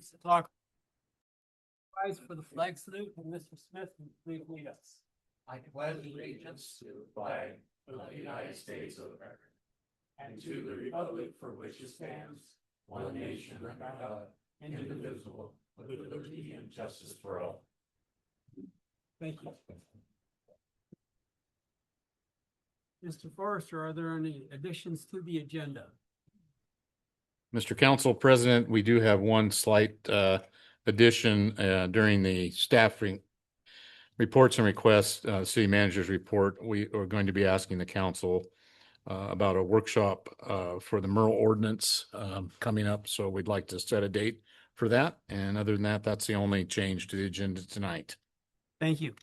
6 o'clock. Rise for the flag salute, and Mr. Smith, please lead us. I pledge allegiance to the flag of the United States of America and to the republic for which it stands, one nation under God, indivisible, with liberty and justice for all. Thank you. Mr. Forrester, are there any additions to the agenda? Mr. Council President, we do have one slight addition during the staffing reports and requests, city manager's report. We are going to be asking the council about a workshop for the Merle ordinance coming up. So we'd like to set a date for that. And other than that, that's the only change to the agenda tonight. Thank you.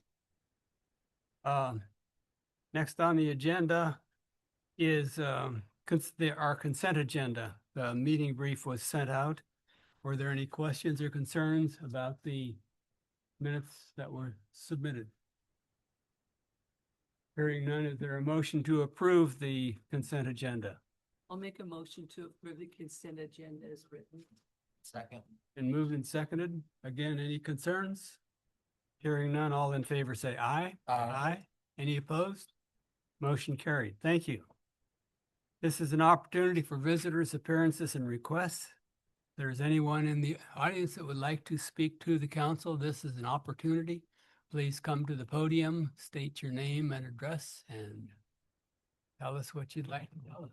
Next on the agenda is our consent agenda. The meeting brief was sent out. Were there any questions or concerns about the minutes that were submitted? Hearing none, is there a motion to approve the consent agenda? I'll make a motion to approve the consent agenda as written. Second. And moved and seconded. Again, any concerns? Hearing none, all in favor say aye. Aye. Any opposed? Motion carried. Thank you. This is an opportunity for visitors, appearances, and requests. If there's anyone in the audience that would like to speak to the council, this is an opportunity. Please come to the podium, state your name and address, and tell us what you'd like to tell us.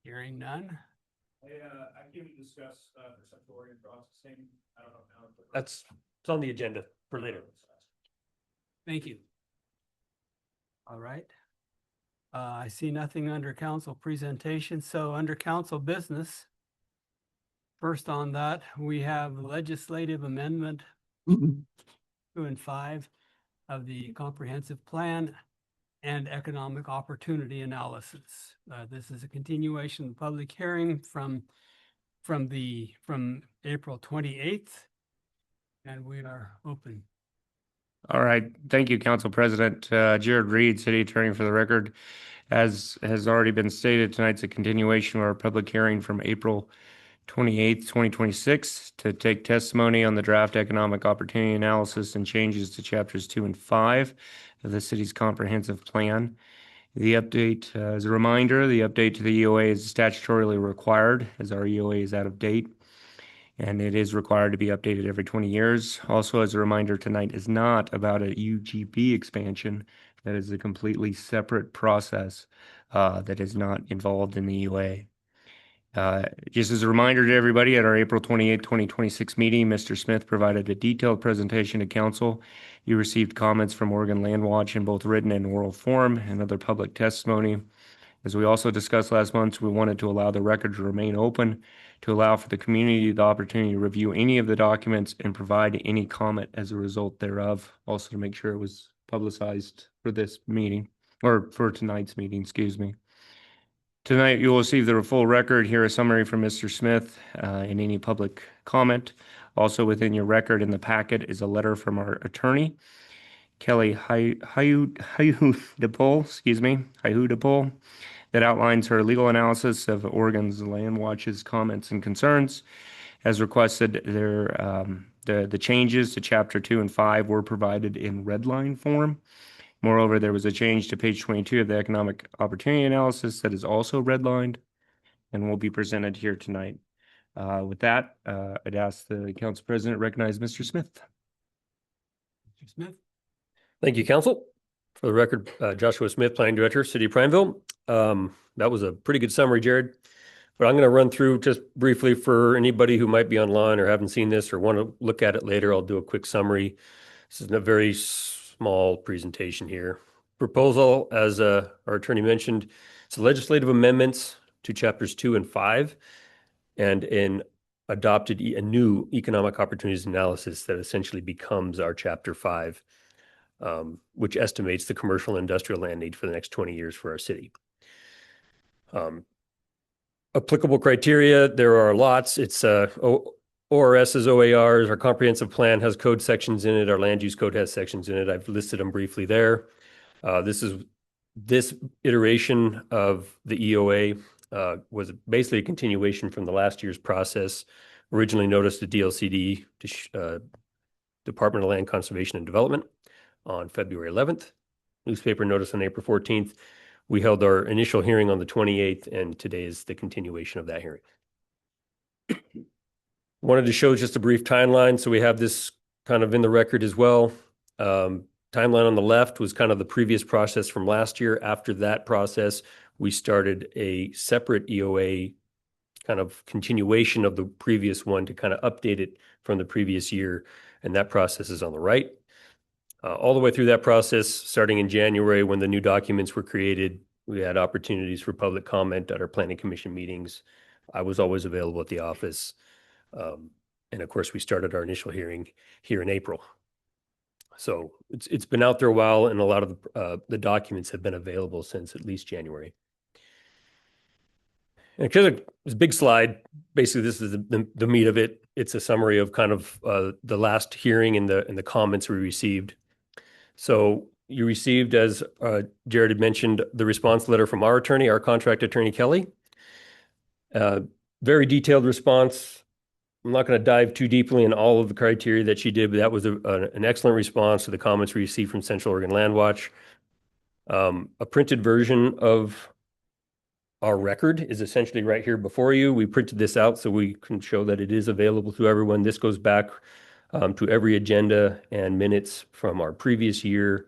Hearing none. I came to discuss perceptual organ processing. I don't know now. It's on the agenda for later. Thank you. All right. I see nothing under council presentation. So under council business, first on that, we have legislative amendment 2 and 5 of the comprehensive plan and economic opportunity analysis. This is a continuation of the public hearing from April 28th, and we are open. All right. Thank you, Council President. Jared Reed, City Attorney for the record. As has already been stated, tonight's a continuation of our public hearing from April 28th, 2026 to take testimony on the draft economic opportunity analysis and changes to chapters 2 and 5 of the city's comprehensive plan. The update, as a reminder, the update to the EOA is statutorily required as our EOA is out of date, and it is required to be updated every 20 years. Also, as a reminder, tonight is not about a UGB expansion. That is a completely separate process that is not involved in the EOA. Just as a reminder to everybody, at our April 28, 2026 meeting, Mr. Smith provided a detailed presentation to council. You received comments from Oregon Land Watch in both written and oral form and other public testimony. As we also discussed last month, we wanted to allow the record to remain open to allow for the community the opportunity to review any of the documents and provide any comment as a result thereof. Also to make sure it was publicized for this meeting, or for tonight's meeting, excuse me. Tonight, you will receive the full record. Here a summary from Mr. Smith and any public comment. Also within your record in the packet is a letter from our attorney, Kelly Hyudapol, that outlines her legal analysis of Oregon's Land Watch's comments and concerns. As requested, the changes to Chapter 2 and 5 were provided in red line form. Moreover, there was a change to page 22 of the economic opportunity analysis that is also redlined and will be presented here tonight. With that, I'd ask the council president to recognize Mr. Smith. Mr. Smith. Thank you, council. For the record, Joshua Smith, Planning Director, City of Prineville. That was a pretty good summary, Jared. But I'm going to run through just briefly for anybody who might be online or haven't seen this or want to look at it later. I'll do a quick summary. This is a very small presentation here. Proposal, as our attorney mentioned, it's legislative amendments to chapters 2 and 5 and an adopted a new economic opportunities analysis that essentially becomes our chapter 5, which estimates the commercial and industrial land need for the next 20 years for our city. Applicable criteria, there are lots. It's ORS's, OARs, our comprehensive plan has code sections in it. Our land use code has sections in it. I've listed them briefly there. This iteration of the EOA was basically a continuation from the last year's process. Originally noticed to DLCD, Department of Land Conservation and Development, on February 11th. Newspaper notice on April 14th. We held our initial hearing on the 28th, and today is the continuation of that hearing. Wanted to show just a brief timeline, so we have this kind of in the record as well. Timeline on the left was kind of the previous process from last year. After that process, we started a separate EOA kind of continuation of the previous one to kind of update it from the previous year, and that process is on the right. All the way through that process, starting in January when the new documents were created, we had opportunities for public comment at our planning commission meetings. I was always available at the office. And of course, we started our initial hearing here in April. So it's been out there a while, and a lot of the documents have been available since at least January. And because it's a big slide, basically this is the meat of it. It's a summary of kind of the last hearing and the comments we received. So you received, as Jared had mentioned, the response letter from our attorney, our contract attorney, Kelly. Very detailed response. I'm not going to dive too deeply in all of the criteria that she did, but that was an excellent response to the comments we received from Central Oregon Land Watch. A printed version of our record is essentially right here before you. We printed this out so we can show that it is available to everyone. This goes back to every agenda and minutes from our previous year.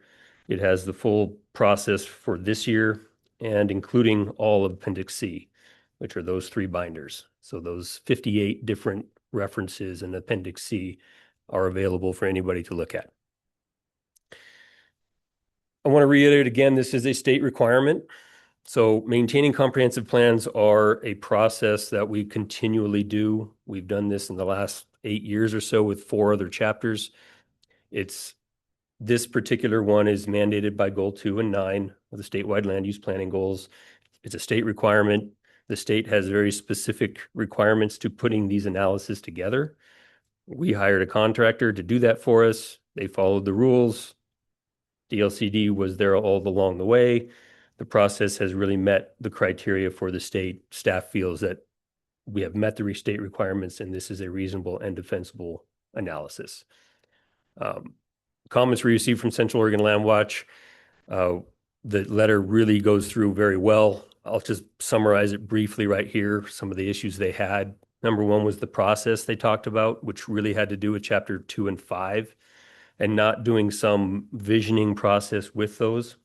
It has the full process for this year, and including all of Appendix C, which are those 3 binders. So those 58 different references in Appendix C are available for anybody to look at. I want to reiterate again, this is a state requirement. So maintaining comprehensive plans are a process that we continually do. We've done this in the last 8 years or so with 4 other chapters. This particular one is mandated by Goal 2 and 9 of the statewide land use planning goals. It's a state requirement. The state has very specific requirements to putting these analyses together. We hired a contractor to do that for us. They followed the rules. DLCD was there all along the way. The process has really met the criteria for the state. Staff feels that we have met the state requirements, and this is a reasonable and defensible analysis. Comments we received from Central Oregon Land Watch. The letter really goes through very well. I'll just summarize it briefly right here. Some of the issues they had. Number 1 was the process they talked about, which really had to do with chapter 2 and 5, and not doing some visioning process with those.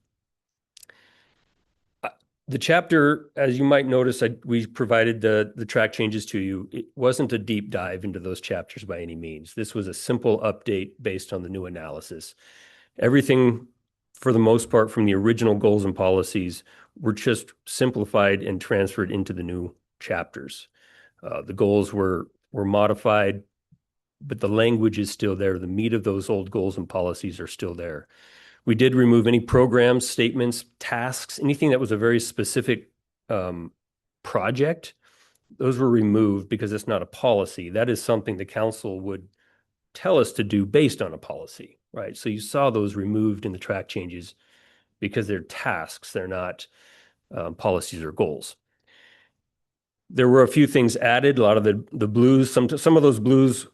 The chapter, as you might notice, we provided the track changes to you. It wasn't a deep dive into those chapters by any means. This was a simple update based on the new analysis. Everything, for the most part, from the original goals and policies were just simplified and transferred into the new chapters. The goals were modified, but the language is still there. The meat of those old goals and policies are still there. We did remove any programs, statements, tasks, anything that was a very specific project. Those were removed because it's not a policy. That is something the council would tell us to do based on a policy, right? So you saw those removed in the track changes because they're tasks. They're not policies or goals. There were a few things added. A lot of the blues, some of those blues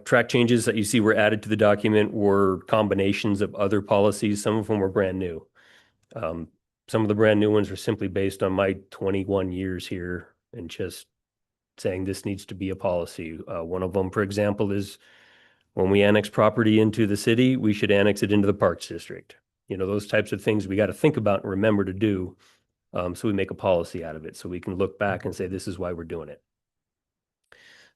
track changes that you see were added to the document were combinations of other policies. Some of them were brand new. Some of the brand new ones are simply based on my 21 years here and just saying this needs to be a policy. One of them, for example, is when we annex property into the city, we should annex it into the Parks District. You know, those types of things we got to think about and remember to do. So we make a policy out of it so we can look back and say, this is why we're doing it.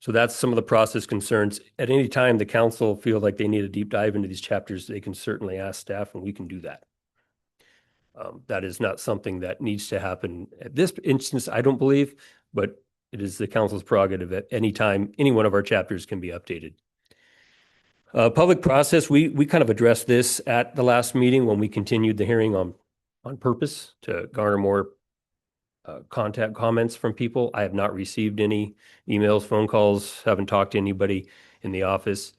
So that's some of the process concerns. At any time, the council feel like they need a deep dive into these chapters, they can certainly ask staff and we can do that. That is not something that needs to happen at this instance, I don't believe, but it is the council's prerogative at any time. Any one of our chapters can be updated. Public process, we kind of addressed this at the last meeting when we continued the hearing on purpose to garner more contact comments from people. I have not received any emails, phone calls, haven't talked to anybody in the office.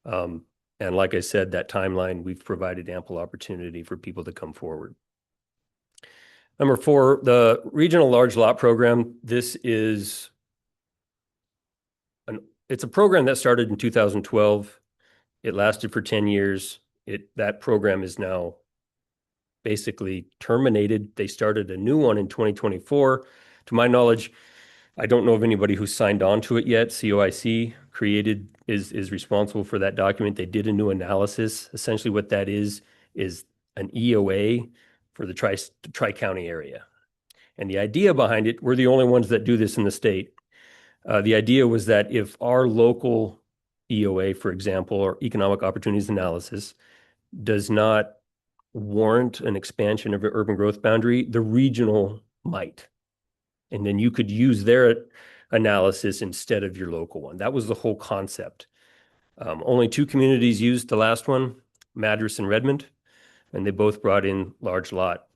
And like I said, that timeline, we've provided ample opportunity for people to come forward. Number 4, the regional large lot program. It's a program that started in 2012. It lasted for 10 years. That program is now basically terminated. They started a new one in 2024. To my knowledge, I don't know of anybody who's signed on to it yet. COIC is responsible for that document. They did a new analysis. Essentially what that is an EOA for the tri-county area. And the idea behind it, we're the only ones that do this in the state. The idea was that if our local EOA, for example, or economic opportunities analysis, does not warrant an expansion of your urban growth boundary, the regional might. And then you could use their analysis instead of your local one. That was the whole concept. Only 2 communities used the last one, Madras and Redmond, and they both brought in large lot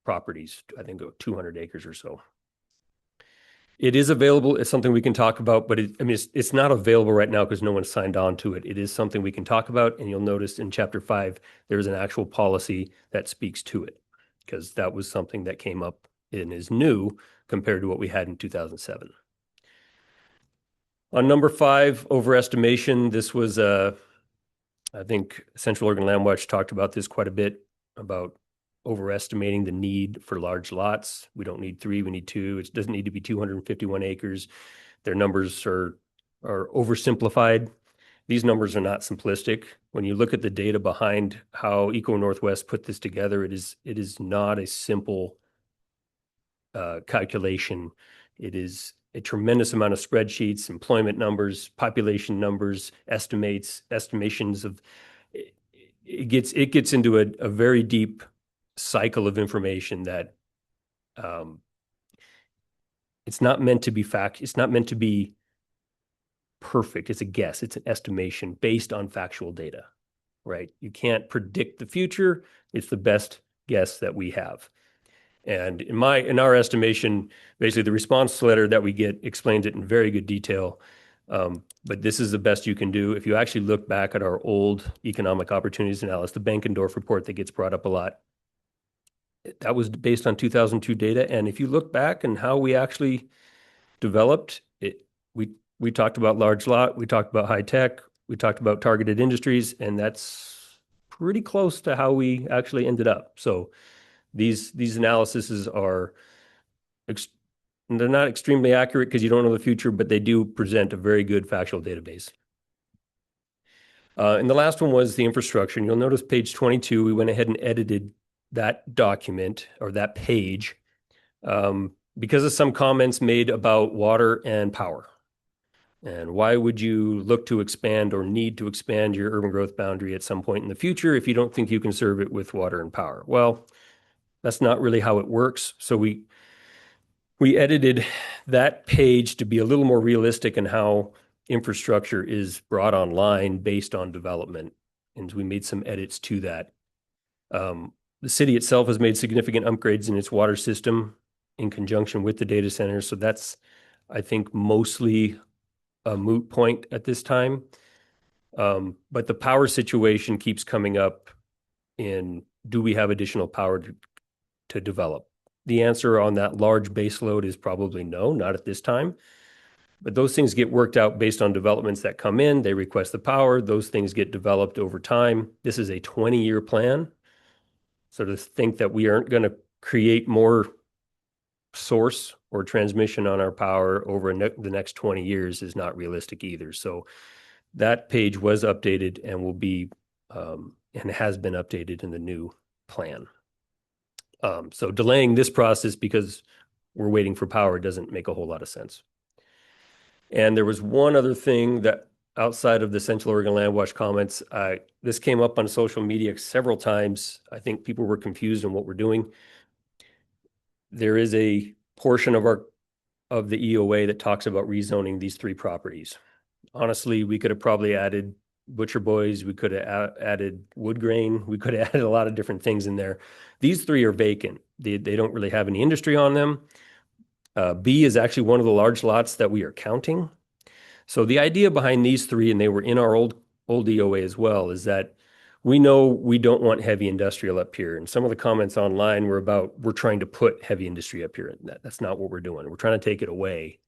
properties, I think 200 acres or so. It is available. It's something we can talk about, but it's not available right now because no one signed on to it. It is something we can talk about, and you'll notice in Chapter 5, there's an actual policy that speaks to it because that was something that came up and is new compared to what we had in 2007. On number 5, overestimation. This was, I think Central Oregon Land Watch talked about this quite a bit, about overestimating the need for large lots. We don't need 3, we need 2. It doesn't need to be 251 acres. Their numbers are oversimplified. These numbers are not simplistic. When you look at the data behind how Eco Northwest put this together, it is not a simple calculation. It is a tremendous amount of spreadsheets, employment numbers, population numbers, estimations of. It gets into a very deep cycle of information that it's not meant to be fact. It's not meant to be perfect. It's a guess. It's an estimation based on factual data, right? You can't predict the future. It's the best guess that we have. And in our estimation, basically the response letter that we get explains it in very good detail. But this is the best you can do. If you actually look back at our old economic opportunities analysis, the Bankendorf report that gets brought up a lot, that was based on 2002 data. And if you look back and how we actually developed it, we talked about large lot, we talked about high tech, we talked about targeted industries, and that's pretty close to how we actually ended up. So these analyses are, they're not extremely accurate because you don't know the future, but they do present a very good factual database. And the last one was the infrastructure. And you'll notice page 22, we went ahead and edited that document or that page because of some comments made about water and power. And why would you look to expand or need to expand your urban growth boundary at some point in the future if you don't think you can serve it with water and power? Well, that's not really how it works. So we edited that page to be a little more realistic in how infrastructure is brought online based on development. And we made some edits to that. The city itself has made significant upgrades in its water system in conjunction with the data center. So that's, I think, mostly a moot point at this time. But the power situation keeps coming up in, do we have additional power to develop? The answer on that large base load is probably no, not at this time. But those things get worked out based on developments that come in. They request the power. Those things get developed over time. This is a 20-year plan. So to think that we aren't going to create more source or transmission on our power over the next 20 years is not realistic either. So that page was updated and will be, and has been updated in the new plan. So delaying this process because we're waiting for power doesn't make a whole lot of sense. And there was one other thing that outside of the Central Oregon Land Watch comments, this came up on social media several times. I think people were confused on what we're doing. There is a portion of the EOA that talks about rezoning these 3 properties. Honestly, we could have probably added Butcher Boys, we could have added wood grain, we could have added a lot of different things in there. These 3 are vacant. They don't really have any industry on them. B is actually one of the large lots that we are counting. So the idea behind these 3, and they were in our old EOA as well, is that we know we don't want heavy industrial up here. And some of the comments online were about, we're trying to put heavy industry up here. And that's not what we're doing. We're trying to take it away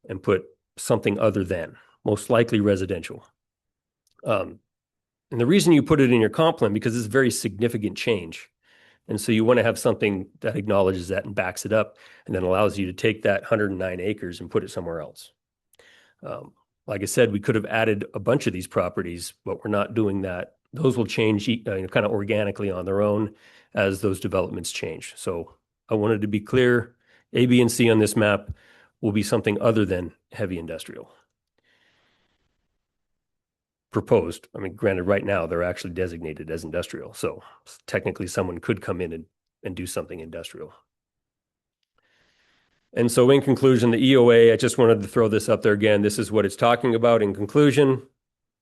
and put something other than, most likely residential. And the reason you put it in your comp plan, because it's a very significant change. And so you want to have something that acknowledges that and backs it up, and then allows you to take that 109 acres and put it somewhere else. Like I said, we could have added a bunch of these properties, but we're not doing that. Those will change kind of organically on their own as those developments change. So I wanted to be clear, A, B, and C on this map will be something other than heavy industrial. Proposed. I mean, granted, right now they're actually designated as industrial. So technically someone could come in and do something industrial. And so in conclusion, the EOA, I just wanted to throw this up there again. This is what it's talking about. In conclusion,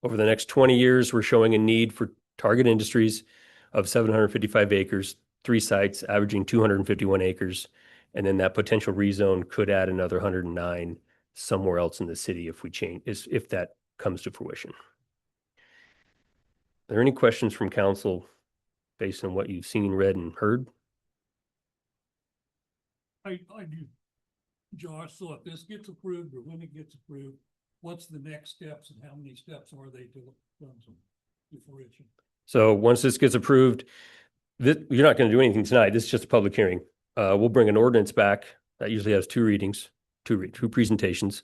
over the next 20 years, we're showing a need for target industries of 755 acres, 3 sites averaging 251 acres. And then that potential rezone could add another 109 somewhere else in the city if we change, if that comes to fruition. Are there any questions from council based on what you've seen, read, and heard? I do, Josh. So if this gets approved, or when it gets approved, what's the next steps and how many steps are they to fruition? So once this gets approved, you're not going to do anything tonight. This is just a public hearing. We'll bring an ordinance back that usually has 2 readings, two presentations.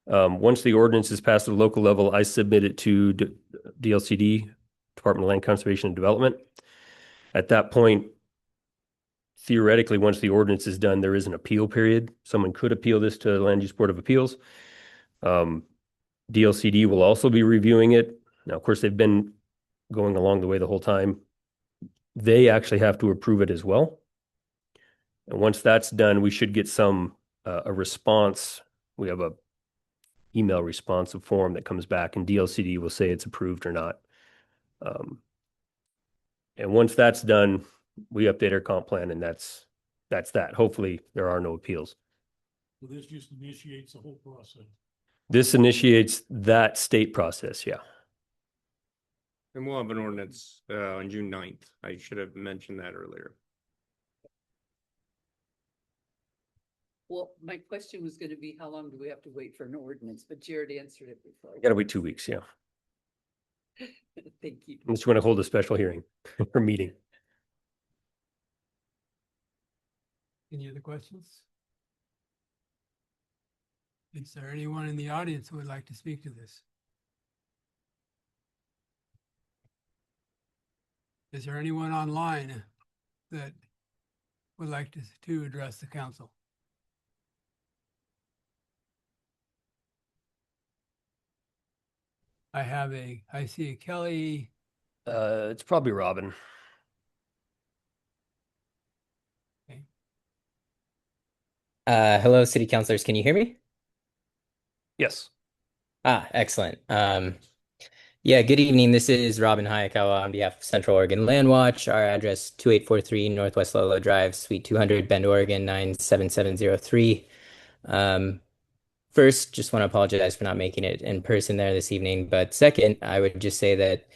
Once the ordinance is passed at the local level, I submit it to DLCD, Department of Land Conservation and Development. At that point, theoretically, once the ordinance is done, there is an appeal period. Someone could appeal this to the Land Use Board of Appeals. DLCD will also be reviewing it. Now, of course, they've been going along the way the whole time. They actually have to approve it as well. And once that's done, we should get a response. We have a email responsive form that comes back, and DLCD will say it's approved or not. And once that's done, we update our comp plan, and that's that. Hopefully there are no appeals. So this just initiates the whole process. This initiates that state process, yeah. And we'll have an ordinance on June 9th. I should have mentioned that earlier. Well, my question was going to be, how long do we have to wait for an ordinance? But Jared answered it before. You gotta wait 2 weeks, yeah. Thank you. Unless you want to hold a special hearing or meeting. Any other questions? Is there anyone in the audience who would like to speak to this? Is there anyone online that would like to address the council? I see a Kelly. It's probably Robin. Hello, city councilors. Can you hear me? Yes. Excellent. Yeah, good evening. This is Robin Hayakawa on behalf of Central Oregon Land Watch. Our address 2843 Northwest Lolo Drive, Suite 200, Bend, Oregon 97703. First, just want to apologize for not making it in person there this evening. But second, I would just say that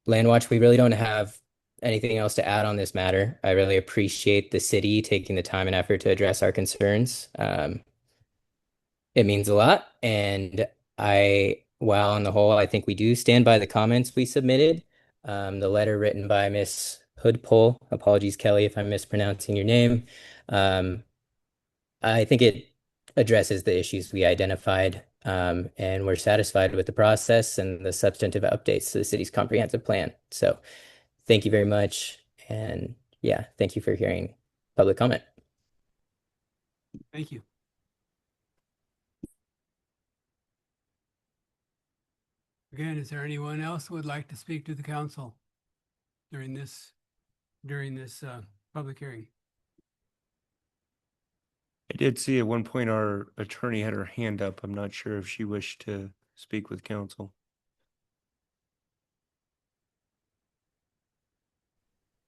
Land Watch, we really don't have anything else to add on this matter. I really appreciate the city taking the time and effort to address our concerns. It means a lot. And while on the whole, I think we do stand by the comments we submitted. The letter written by Miss Hoodpole, apologies, Kelly, if I'm mispronouncing your name. I think it addresses the issues we identified, and we're satisfied with the process and the substantive updates to the city's comprehensive plan. So thank you very much. And yeah, thank you for hearing public comment. Thank you. Again, is there anyone else who would like to speak to the council during this public hearing? I did see at one point our attorney had her hand up. I'm not sure if she wished to speak with council.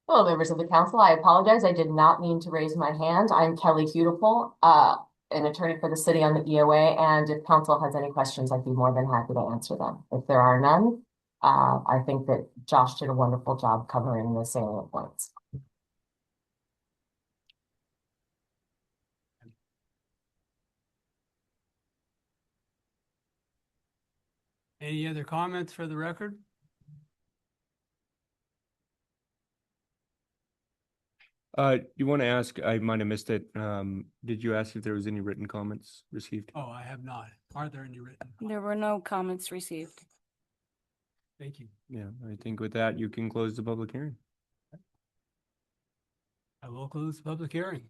Hello, members of the council. I apologize. I did not mean to raise my hand. I'm Kelly Beautiful, an attorney for the city on the EOA. And if council has any questions, I'd be more than happy to answer them. If there are none, I think that Josh did a wonderful job covering the salient points. Any other comments for the record? You want to ask, I might have missed it. Did you ask if there was any written comments received? Oh, I have not. Are there any written? There were no comments received. Thank you. Yeah, I think with that, you can close the public hearing. I will close the public hearing.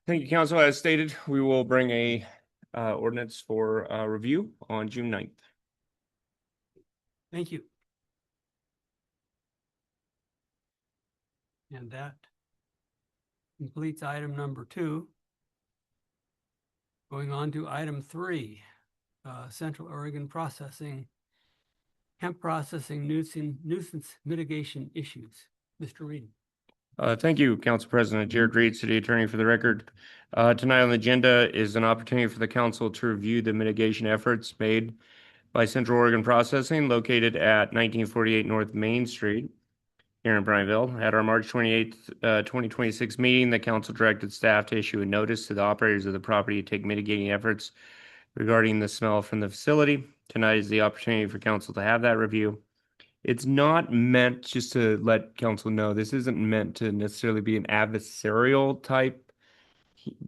Thank you, council. As stated, we will bring a ordinance for review on June 9th. Thank you. And that completes item number 2. Going on to item 3, Central Oregon Processing, Hemp Processing Nuisance Mitigation Issues. Mr. Reed. Thank you, Council President. Jared Reed, City Attorney for the record. Tonight on the agenda is an opportunity for the council to review the mitigation efforts made by Central Oregon Processing located at 1948 North Main Street here in Prineville. At our March 28th, 2026 meeting, the council directed staff to issue a notice to the operators of the property to take mitigating efforts regarding the smell from the facility. Tonight is the opportunity for council to have that review. It's not meant, just to let council know, this isn't meant to necessarily be an adversarial type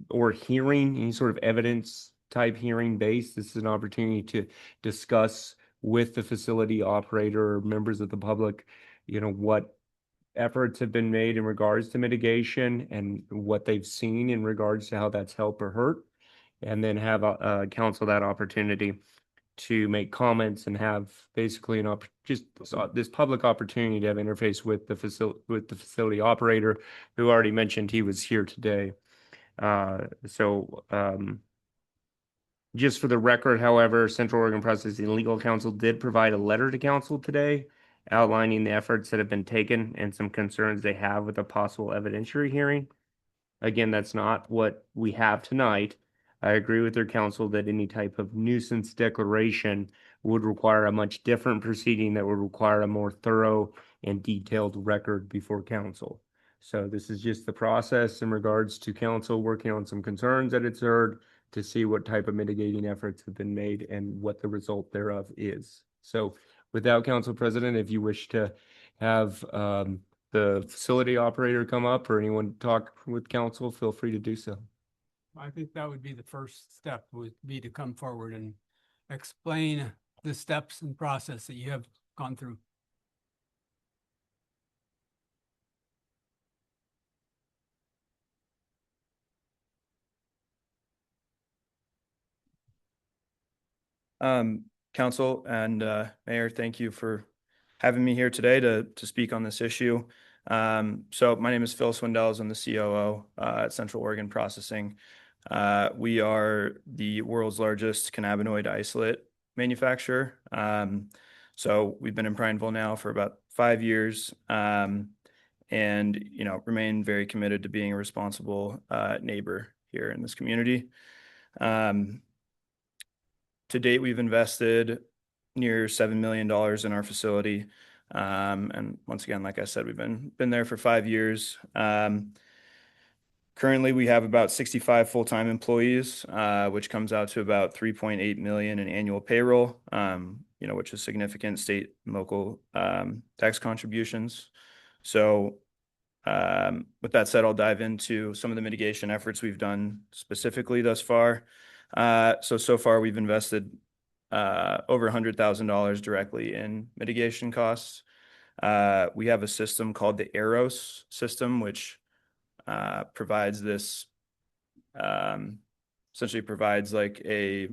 or hearing, any sort of evidence type hearing based. This is an opportunity to discuss with the facility operator or members of the public, what efforts have been made in regards to mitigation and what they've seen in regards to how that's helped or hurt, and then have council that opportunity to make comments and have basically this public opportunity to have interface with the facility operator, who already mentioned he was here today. Just for the record, however, Central Oregon Processing Legal Counsel did provide a letter to council today outlining the efforts that have been taken and some concerns they have with a possible evidentiary hearing. Again, that's not what we have tonight. I agree with their counsel that any type of nuisance declaration would require a much different proceeding that would require a more thorough and detailed record before council. So this is just the process in regards to council working on some concerns that it's heard to see what type of mitigating efforts have been made and what the result thereof is. So without council president, if you wish to have the facility operator come up or anyone talk with council, feel free to do so. I think that would be the first step, would be to come forward and explain the steps and process that you have gone through. Council and Mayor, thank you for having me here today to speak on this issue. So my name is Phil Swindells. I'm the COO at Central Oregon Processing. We are the world's largest cannabinoid isolate manufacturer. So we've been in Prineville now for about 5 years, and remain very committed to being a responsible neighbor here in this community. To date, we've invested near $7 million in our facility. And once again, like I said, we've been there for 5 years. Currently, we have about 65 full-time employees, which comes out to about 3.8 million in annual payroll, which is significant state and local tax contributions. So with that said, I'll dive into some of the mitigation efforts we've done specifically thus far. So far we've invested over $100,000 directly in mitigation costs. We have a system called the Eros system, which provides this, essentially provides like a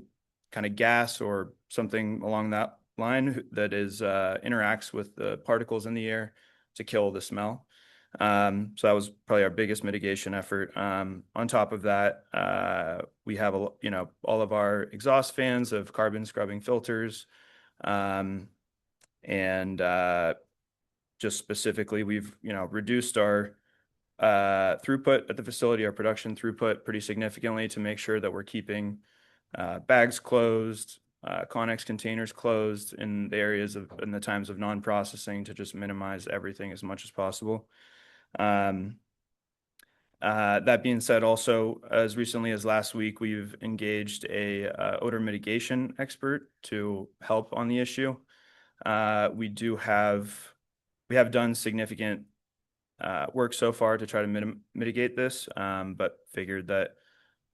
kind of gas or something along that line that is interacts with the particles in the air to kill the smell. So that was probably our biggest mitigation effort. On top of that, we have all of our exhaust fans of carbon scrubbing filters, and just specifically, we've reduced our throughput at the facility, our production throughput, pretty significantly to make sure that we're keeping bags closed, Connex containers closed in the areas in the times of non-processing to just minimize everything as much as possible. That being said, also, as recently as last week, we've engaged a odor mitigation expert to help on the issue. We have done significant work so far to try to mitigate this, but figured that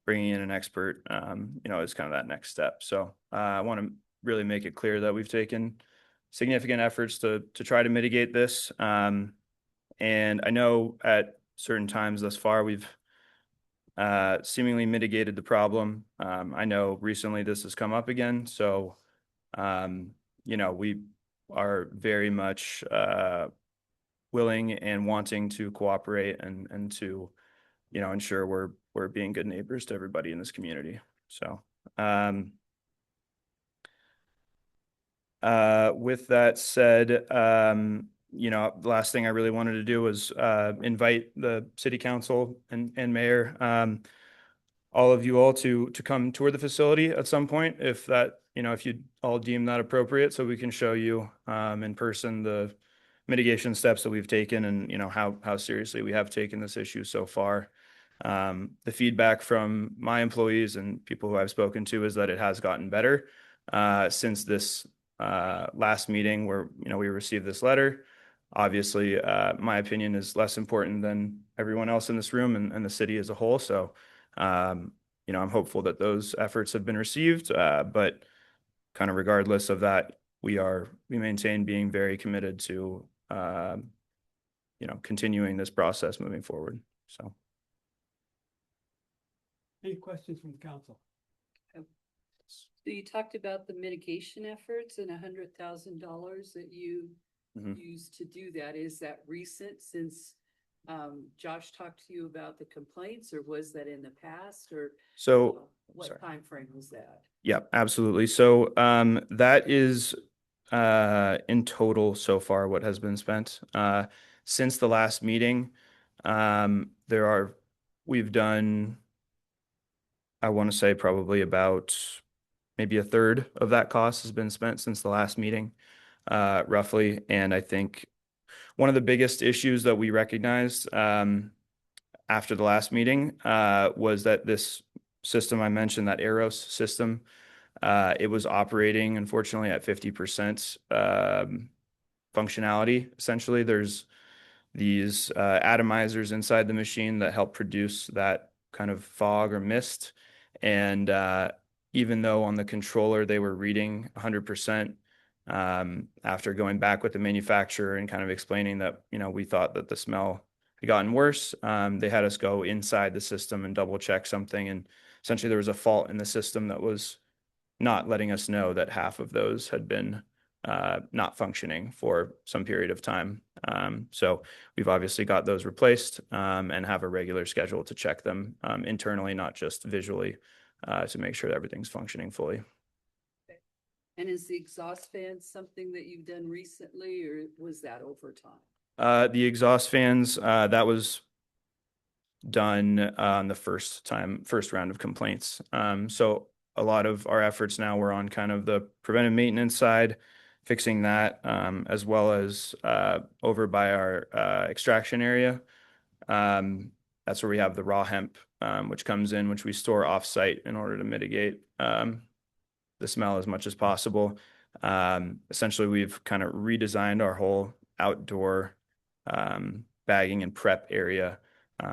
bringing in an expert, is kind of that next step. So I want to really make it clear that we've taken significant efforts to try to mitigate this. And I know at certain times thus far, we've seemingly mitigated the problem. I know recently this has come up again. So, we are very much willing and wanting to cooperate and to, ensure we're being good neighbors to everybody in this community. So, with that said, the last thing I really wanted to do was invite the city council and mayor, all of you all to come tour the facility at some point, if you all deem that appropriate, so we can show you in person the mitigation steps that we've taken and how seriously we have taken this issue so far. The feedback from my employees and people who I've spoken to is that it has gotten better since this last meeting where we received this letter. Obviously, my opinion is less important than everyone else in this room and the city as a whole. So, I'm hopeful that those efforts have been received. But kind of regardless of that, we maintain being very committed to, continuing this process moving forward. So. Any questions from the council? So you talked about the mitigation efforts and $100,000 that you used to do that. Is that recent since Josh talked to you about the complaints, or was that in the past, or what time frame was that? Yeah, absolutely. So that is in total so far what has been spent. Since the last meeting, we've done, I want to say probably about maybe a third of that cost has been spent since the last meeting, roughly. And I think one of the biggest issues that we recognized after the last meeting was that this system I mentioned, that Eros system, it was operating, unfortunately, at 50% functionality. Essentially, there's these atomizers inside the machine that help produce that kind of fog or mist. And even though on the controller they were reading 100%, after going back with the manufacturer and kind of explaining that, we thought that the smell had gotten worse, they had us go inside the system and double check something. And essentially there was a fault in the system that was not letting us know that half of those had been not functioning for some period of time. So we've obviously got those replaced and have a regular schedule to check them internally, not just visually, to make sure that everything's functioning fully. Okay. And is the exhaust fan something that you've done recently, or was that over time? The exhaust fans, that was done on the first round of complaints. So a lot of our efforts now were on kind of the preventive maintenance side, fixing that, as well as over by our extraction area. That's where we have the raw hemp, which comes in, which we store off-site in order to mitigate the smell as much as possible. Essentially, we've kind of redesigned our whole outdoor bagging and prep area,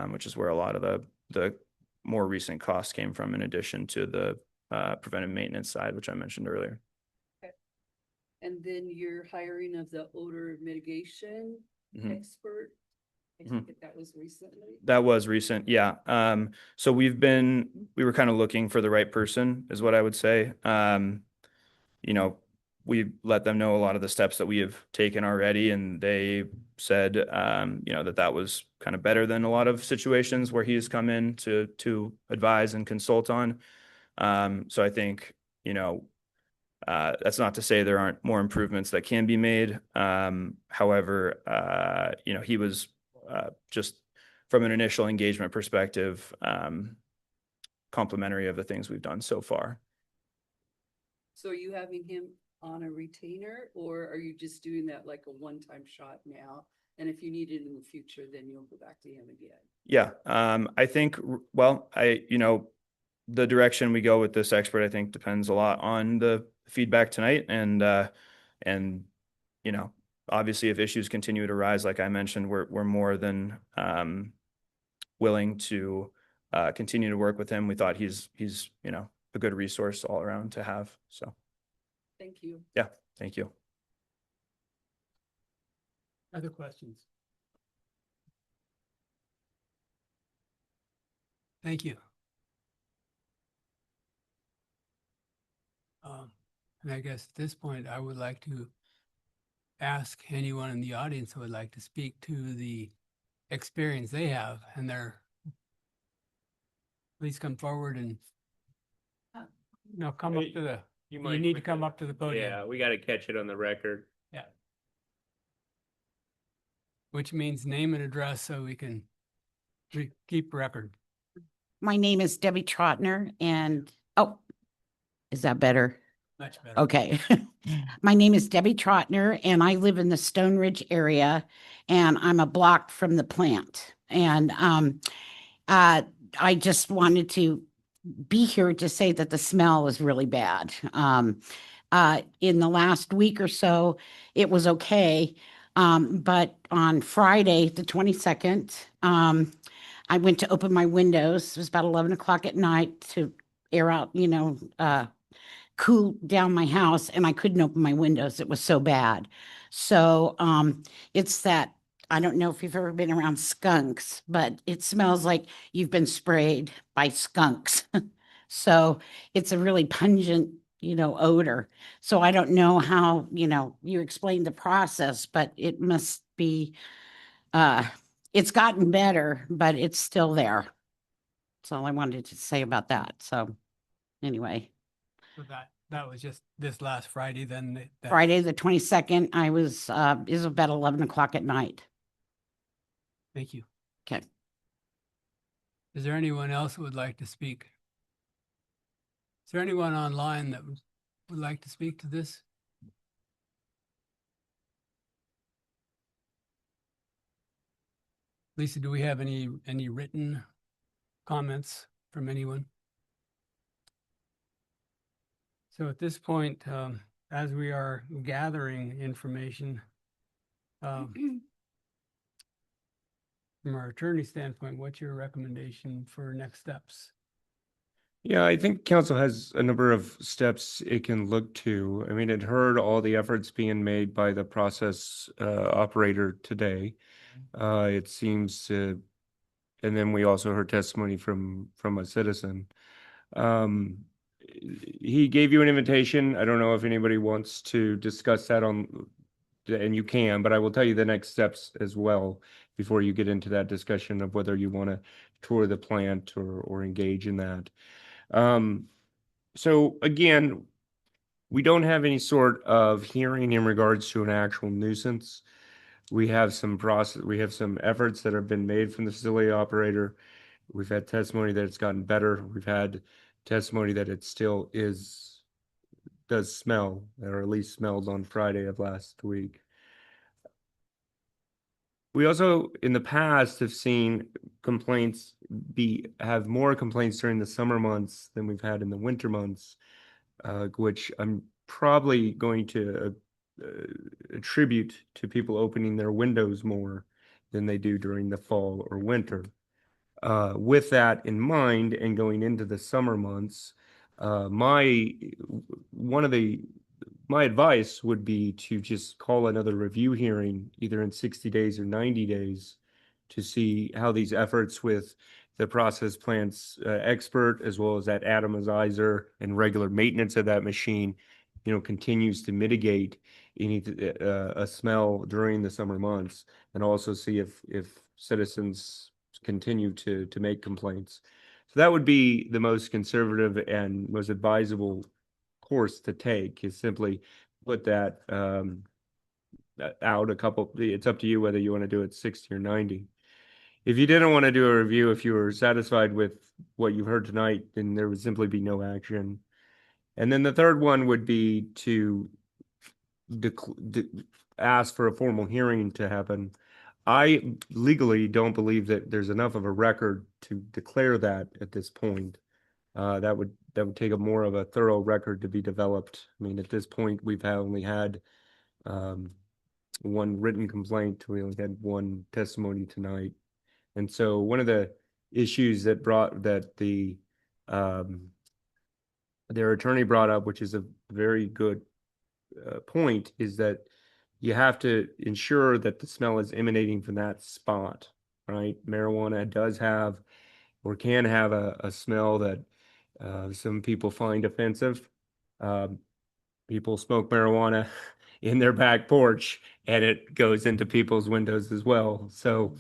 which is where a lot of the more recent costs came from, in addition to the preventive maintenance side, which I mentioned earlier. Okay. And then your hiring of the odor mitigation expert, I think that was recently? That was recent, yeah. So we were kind of looking for the right person, is what I would say. We let them know a lot of the steps that we have taken already, and they said, that was kind of better than a lot of situations where he's come in to advise and consult on. So I think, that's not to say there aren't more improvements that can be made. However, he was just from an initial engagement perspective, complimentary of the things we've done so far. So are you having him on a retainer, or are you just doing that like a one-time shot now? And if you need it in the future, then you'll go back to him again? Yeah, I think, well, the direction we go with this expert, I think, depends a lot on the feedback tonight. And, you know, obviously if issues continue to rise, like I mentioned, we're more than, willing to, continue to work with him. We thought he's, you know, a good resource all around to have. So, Thank you. yeah, thank you. Other questions? Thank you. And I guess at this point, I would like to ask anyone in the audience who would like to speak to the experience they have and please come forward and come up to you need to come up to the podium. Yeah, we got to catch it on the record. Yeah. Which means name and address so we can keep record. My name is Debbie Trotner and, oh, is that better? Much better. Okay. My name is Debbie Trotner and I live in the Stone Ridge area and I'm a block from the plant. And I just wanted to be here to say that the smell is really bad. In the last week or so, it was okay. But on Friday, the 22nd, I went to open my windows. It was about 11 o'clock at night to air out, cool down my house, and I couldn't open my windows. It was so bad. So it's that, I don't know if you've ever been around skunks, but it smells like you've been sprayed by skunks. So it's a really pungent, odor. So I don't know how, you explained the process, but it must be, it's gotten better, but it's still there. That's all I wanted to say about that. So anyway. So that was just this last Friday, then? Friday, the 22nd, I was, it was about 11 o'clock at night. Thank you. Okay. Is there anyone else who would like to speak? Is there anyone online that would like to speak to this? Lisa, do we have any written comments from anyone? So at this point, as we are gathering information, from our attorney standpoint, what's your recommendation for next steps? Yeah, I think council has a number of steps it can look to. I mean, it heard all the efforts being made by the process operator today. It seems to, and then we also heard testimony from a citizen. He gave you an invitation. I don't know if anybody wants to discuss that and you can, but I will tell you the next steps as well before you get into that discussion of whether you want to tour the plant or engage in that. So again, we don't have any sort of hearing in regards to an actual nuisance. We have some efforts that have been made from the facility operator. We've had testimony that it's gotten better. We've had testimony that it still does smell, or at least smelled on Friday of last week. We also, in the past, have seen complaints have more complaints during the summer months than we've had in the winter months, which I'm probably going to attribute to people opening their windows more than they do during the fall or winter. With that in mind, and going into the summer months, my advice would be to just call another review hearing either in 60 days or 90 days to see how these efforts with the process plant's expert, as well as that atomizer and regular maintenance of that machine, continues to mitigate any a smell during the summer months, and also see if citizens continue to make complaints. So that would be the most conservative and most advisable course to take, is simply put that out it's up to you whether you want to do it 60 or 90. If you didn't want to do a review, if you were satisfied with what you've heard tonight, then there would simply be no action. And then the third one would be to ask for a formal hearing to happen. I legally don't believe that there's enough of a record to declare that at this point. That would take a more of a thorough record to be developed. I mean, at this point, we've only had one written complaint. We only had one testimony tonight. And so one of the issues that their attorney brought up, which is a very good point, is that you have to ensure that the smell is emanating from that spot, right? Marijuana does have or can have a smell that some people find offensive. People smoke marijuana in their back porch and it goes into people's windows as well. So,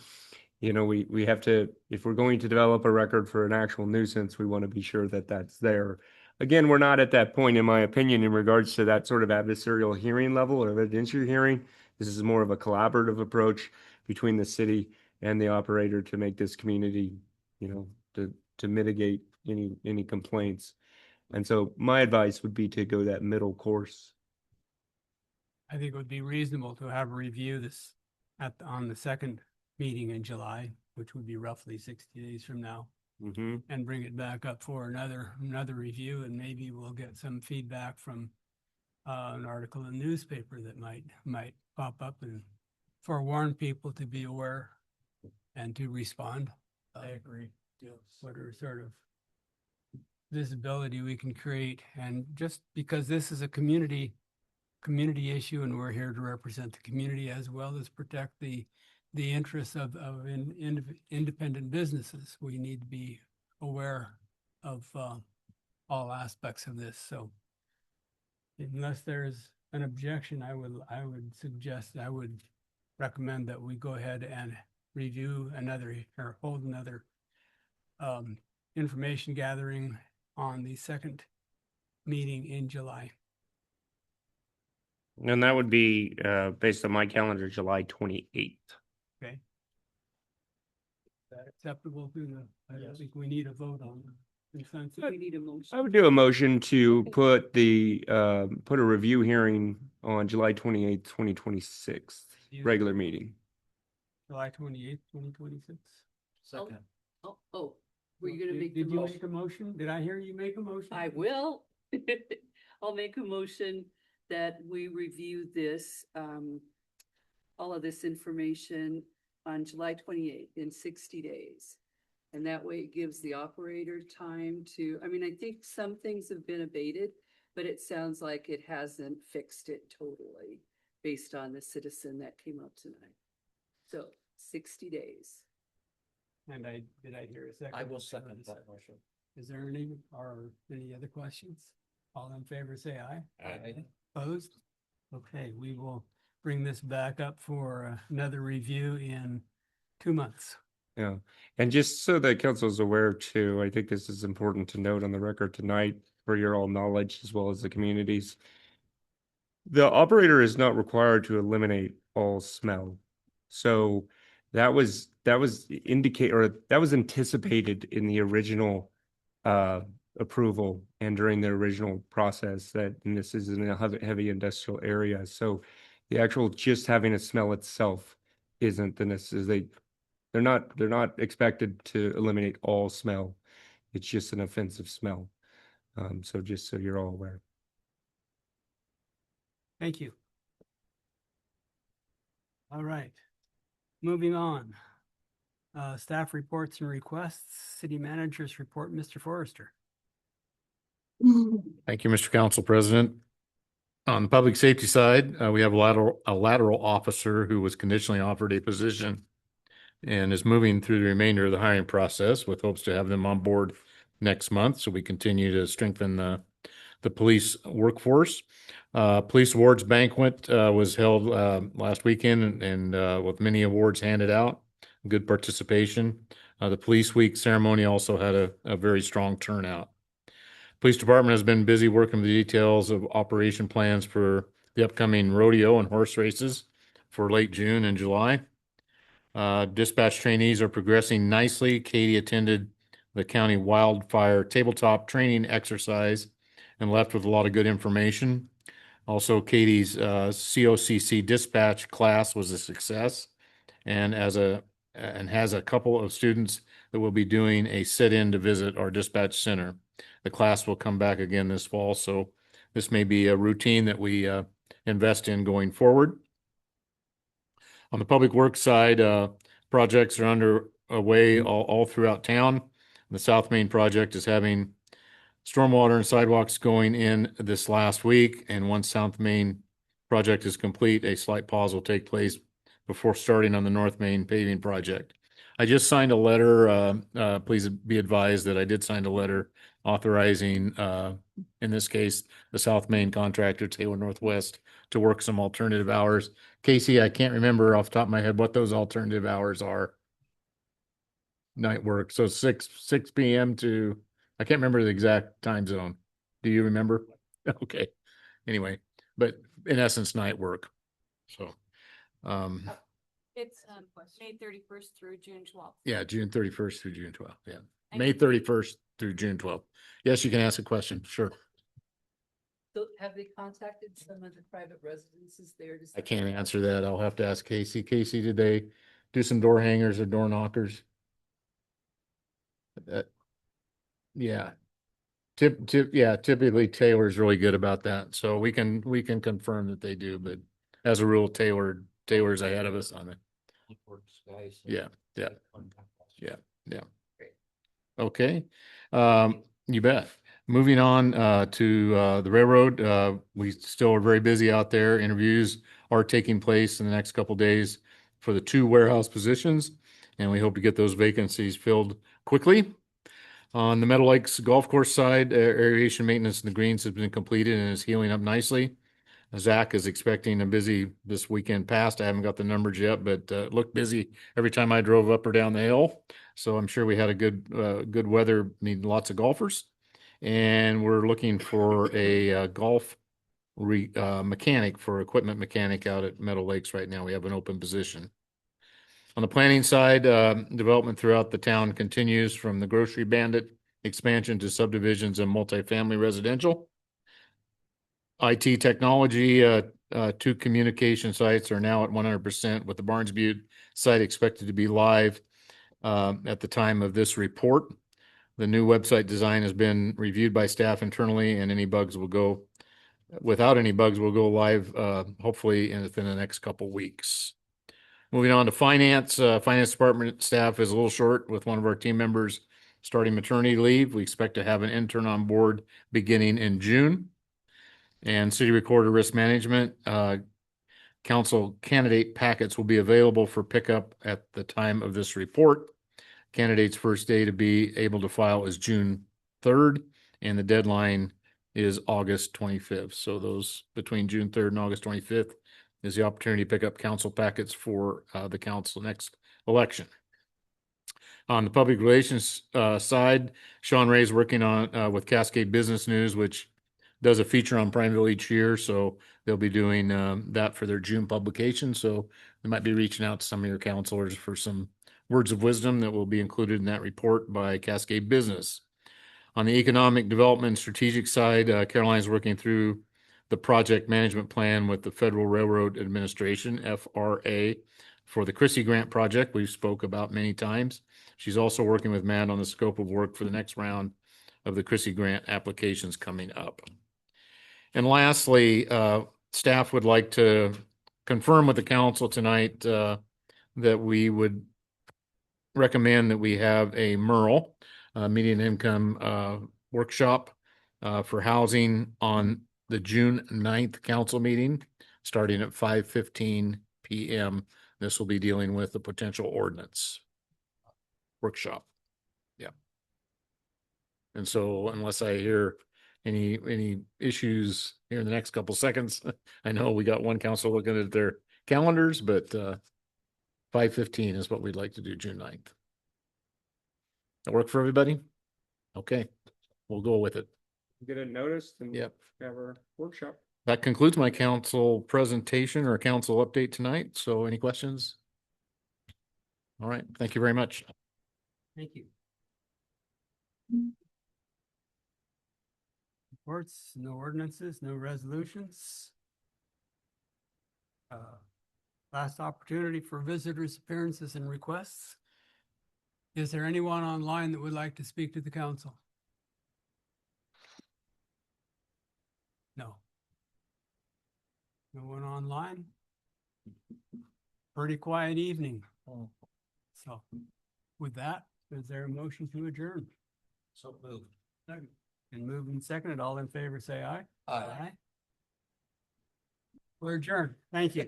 you know, we have to, if we're going to develop a record for an actual nuisance, we want to be sure that that's there. Again, we're not at that point, in my opinion, in regards to that sort of adversarial hearing level or evidentiary hearing. This is more of a collaborative approach between the city and the operator to make this community, you know, to mitigate any complaints. And so my advice would be to go that middle course. I think it would be reasonable to have a review this on the second meeting in July, which would be roughly 60 days from now, and bring it back up for another review, and maybe we'll get some feedback from an article in the newspaper that might pop up and forewarn people to be aware and to respond. I agree. Yes. What are sort of visibility we can create, and just because this is a community issue and we're here to represent the community as well as protect the interests of independent businesses, we need to be aware of all aspects of this. So unless there's an objection, I would recommend that we go ahead and review another or hold another information gathering on the second meeting in July. And that would be based on my calendar, July 28th. Okay. Is that acceptable to the, I don't think we need a vote on the consensus. We need a motion. I would do a motion to put a review hearing on July 28th, 2026, regular meeting. July 28th, 2026. Second. Oh, were you gonna make the Did you motion? make a motion? Did I hear you make a motion? I will. I'll make a motion that we review this, all of this information on July 28th in 60 days. And that way it gives the operator time to, I mean, I think some things have been abated, but it sounds like it hasn't fixed it totally based on the citizen that came up tonight. So 60 days. And did I hear a second? I will second that motion. Is there any other questions? All in favor, say aye. Aye. Opposed? Okay, we will bring this back up for another review in 2 months. Yeah. And just so that council is aware too, I think this is important to note on the record tonight for your all knowledge as well as the communities. The operator is not required to eliminate all smell. So that was anticipated in the original approval and during the original process and this is in a heavy industrial area. So the actual just having a smell itself isn't the necessary. They're not expected to eliminate all smell. It's just an offensive smell. So just so you're all aware. Thank you. All right, moving on. Staff reports and requests, city manager's report, Mr. Forrester. Thank you, Mr. Council President. On the public safety side, we have a lateral officer who was conditionally offered a position and is moving through the remainder of the hiring process with hopes to have them on board next month. So we continue to strengthen the police workforce. Police awards banquet was held last weekend and with many awards handed out. Good participation. The Police Week ceremony also had a very strong turnout. Police Department has been busy working the details of operation plans for the upcoming rodeo and horse races for late June and July. Dispatch trainees are progressing nicely. Katie attended the county wildfire tabletop training exercise and left with a lot of good information. Also, Katie's COCC dispatch class was a success, and has a couple of students that will be doing a sit-in to visit our dispatch center. The class will come back again this fall, so this may be a routine that we invest in going forward. On the public works side, projects are underway all throughout town. The South Main project is having stormwater and sidewalks going in this last week, and once South Main project is complete, a slight pause will take place before starting on the North Main paving project. I just signed a letter, please be advised that I did sign a letter authorizing, in this case, the South Main contractor, Taylor Northwest, to work some alternative hours. Casey, I can't remember off the top of my head what those alternative hours are. Night work, so 6 p.m. to, I can't remember the exact time zone. Do you remember? Okay. Anyway, but in essence, night work. So, It's May 31st through June 12th. yeah, June 31st through June 12th. Yeah. Thank May you. 31st through June 12th. Yes, you can ask a question. Sure. So have they contacted some of the private residences there? To I can't answer that. I'll have to ask Casey. Casey, did they do some door hangers or door knockers? Yeah. Typically Taylor's really good about that. So we can confirm that they do, but as a rule, Taylor's ahead of us on it. Yeah. Okay. You bet. Moving on to the railroad. We still are very busy out there. Interviews are taking place in the next couple days for the 2 warehouse positions, and we hope to get those vacancies filled quickly. On the Meadow Lakes Golf Course side, aeration maintenance in the greens has been completed and is healing up nicely. Zach is expecting a busy this weekend past. I haven't got the numbers yet, but it looked busy every time I drove up or down the hill. So I'm sure we had a good weather, need lots of golfers. And we're looking for a golf mechanic for equipment mechanic out at Meadow Lakes right now. We have an open position. On the planning side, development throughout the town continues from the Grocery Bandit expansion to subdivisions and multifamily residential. IT technology, 2 communication sites are now at 100%, with the Barnes Butte site expected to be live at the time of this report. The new website design has been reviewed by staff internally, and without any bugs will go live hopefully within the next couple weeks. Moving on to finance, finance department staff is a little short with one of our team members starting maternity leave. We expect to have an intern on board beginning in June. And city recorder risk management, council candidate packets will be available for pickup at the time of this report. Candidate's first day to be able to file is June 3rd, and the deadline is August 25th. So those between June 3rd and August 25th is the opportunity to pick up council packets for the council next election. On the public relations side, Sean Ray is working on with Cascade Business News, which does a feature on Prineville each year. So they'll be doing that for their June publication. So they might be reaching out to some of your counselors for some words of wisdom that will be included in that report by Cascade Business. On the economic development strategic side, Caroline's working through the project management plan with the Federal Railroad Administration, FRA, for the Chrissy Grant project we've spoke about many times. She's also working with Matt on the scope of work for the next round of the Chrissy Grant applications coming up. And lastly, staff would like to confirm with the council tonight that we would recommend that we have a MERL, median income workshop for housing on the June 9th council meeting, starting at 5:15 p.m. This will be dealing with the potential ordinance workshop. Yeah. And so unless I hear any issues here in the next couple seconds, I know we got one council looking at their calendars, but 5:15 is what we'd like to do June 9th. That work for everybody? Okay, we'll go with it. Get it noticed and Yep. have our workshop. That concludes my council presentation or council update tonight. So any questions? All right, thank you very much. Thank you. reports, no ordinances, no resolutions. Last opportunity for visitors' appearances and requests. Is there anyone online that would like to speak to the council? No. No one online? Pretty quiet evening. So with that, is there a motion to adjourn? So moved. Second. And moved and seconded. All in favor, say aye. Aye. We're adjourned. Thank you.